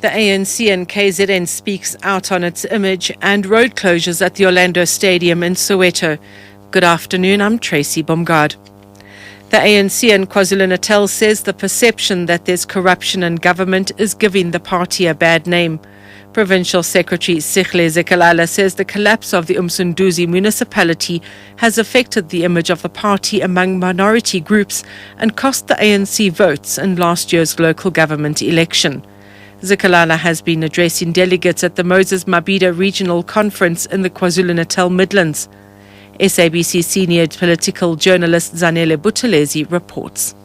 The ANC and KZN speaks out on its image and road closures at the Orlando Stadium in Soweto. Good afternoon, I'm Tracy Baumgard. The ANC in KwaZulu-Natal says the perception that there's corruption in government is giving the party a bad name. Provincial Secretary Sihle Zikalala says the collapse of the Umsunduzi municipality has affected the image of the party among minority groups and cost the ANC votes in last year's local government election. Zikalala has been addressing delegates at the Moses Mabhida Regional Conference in the KwaZulu-Natal Midlands. SABC senior political journalist Zanele Buthelezi reports.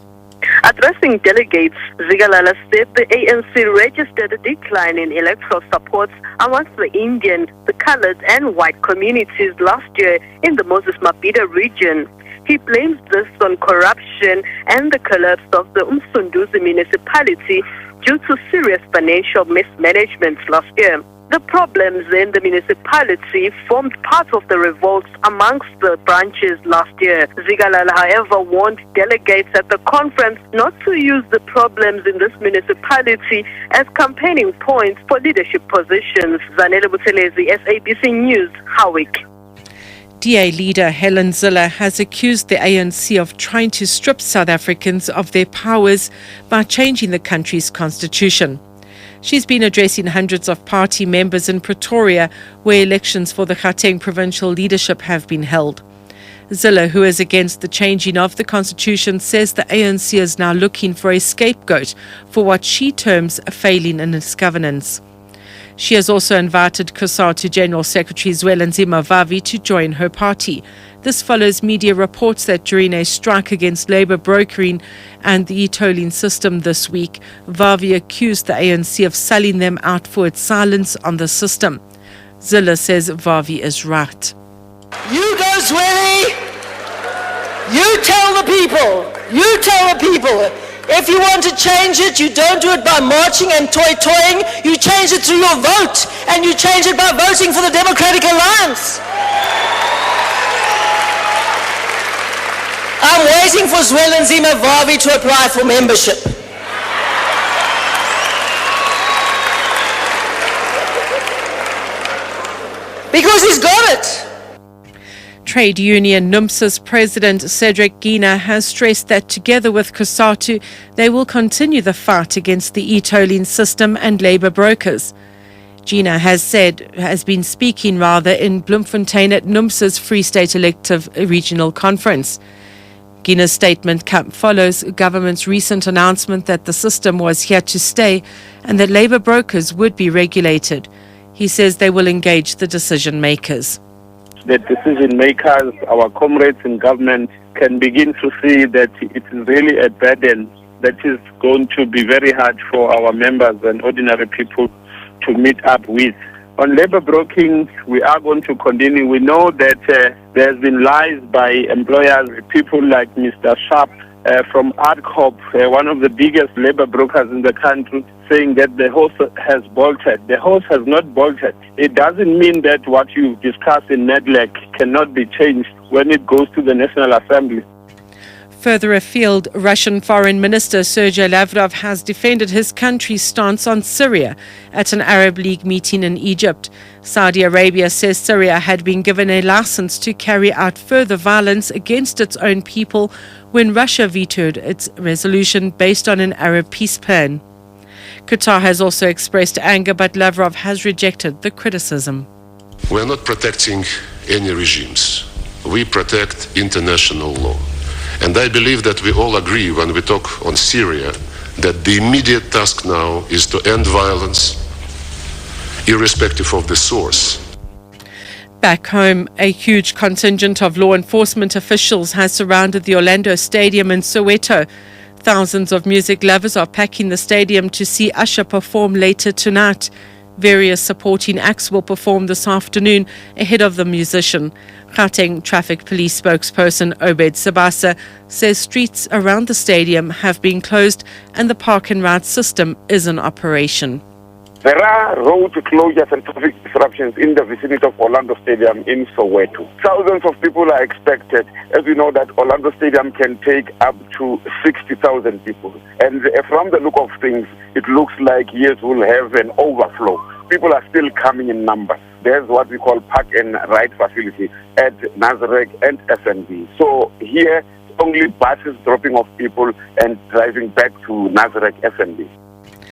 Addressing delegates, Zikalala said the ANC registered a decline in electoral support amongst the Indian, the coloured and white communities last year in the Moses Mabhida region. He blames this on corruption and the collapse of the Umsunduzi municipality due to serious financial mismanagement last year. The problems in the municipality formed part of the revolts amongst the branches last year. Zikalala, however, warned delegates at the conference not to use the problems in this municipality as campaigning points for leadership positions. Zanele Buthelezi, SABC News, Howick. DA leader Helen Zille has accused the ANC of trying to strip South Africans of their powers by changing the country's constitution. She's been addressing hundreds of party members in Pretoria, where elections for the Gauteng provincial leadership have been held. Zille, who is against the changing of the constitution, says the ANC is now looking for a scapegoat for what she terms a failing in its governance. She has also invited COSATU General Secretary Zwelinzima Vavi to join her party. This follows media reports that during a strike against labour brokering and the e-tolling system this week, Vavi accused the ANC of selling them out for its silence on the system. Zille says Vavi is right. You go, Zweli! You tell the people, if you want to change it, you don't do it by marching and toying, you change it through your vote, and you change it by voting for the Democratic Alliance. I'm waiting for Zwelinzima Vavi to apply for membership. Because he's got it. Trade union NUMSA's president Cedric Gina has stressed that together with COSATU, they will continue the fight against the e-tolling system and labour brokers. Gina has been speaking in Bloemfontein at NUMSA's Free State Elective Regional Conference. Gina's statement follows government's recent announcement that the system was here to stay and that labour brokers would be regulated. He says they will engage the decision makers. The decision makers, our comrades in government, can begin to see that it is really a burden that is going to be very hard for our members and ordinary people to meet up with. On labour broking, we are going to continue. We know that there has been lies by employers, people like Mr. Sharp from ADCOP, one of the biggest labour brokers in the country, saying that the horse has bolted. The horse has not bolted. It doesn't mean that what you discuss in NEDLEC cannot be changed when it goes to the National Assembly. Further afield, Russian Foreign Minister Sergei Lavrov has defended his country's stance on Syria at an Arab League meeting in Egypt. Saudi Arabia says Syria had been given a license to carry out further violence against its own people when Russia vetoed its resolution based on an Arab peace plan. Qatar has also expressed anger, but Lavrov has rejected the criticism. We are not protecting any regimes. We protect international law. And I believe that we all agree when we talk on Syria that the immediate task now is to end violence, irrespective of the source. Back home, a huge contingent of law enforcement officials has surrounded the Orlando Stadium in Soweto. Thousands of music lovers are packing the stadium to see Usher perform later tonight. Various supporting acts will perform this afternoon ahead of the musician. Gauteng Traffic Police spokesperson Obed Sabasa says streets around the stadium have been closed and the park and ride system is in operation. There are road closures and traffic disruptions in the vicinity of Orlando Stadium in Soweto. Thousands of people are expected, as we know that Orlando Stadium can take up to 60,000 people. And from the look of things, it looks like yes, we'll have an overflow. People are still coming in numbers. There's what we call park and ride facility at Nazareth and FNB. So here, only buses dropping off people and driving back to Nazareth FNB.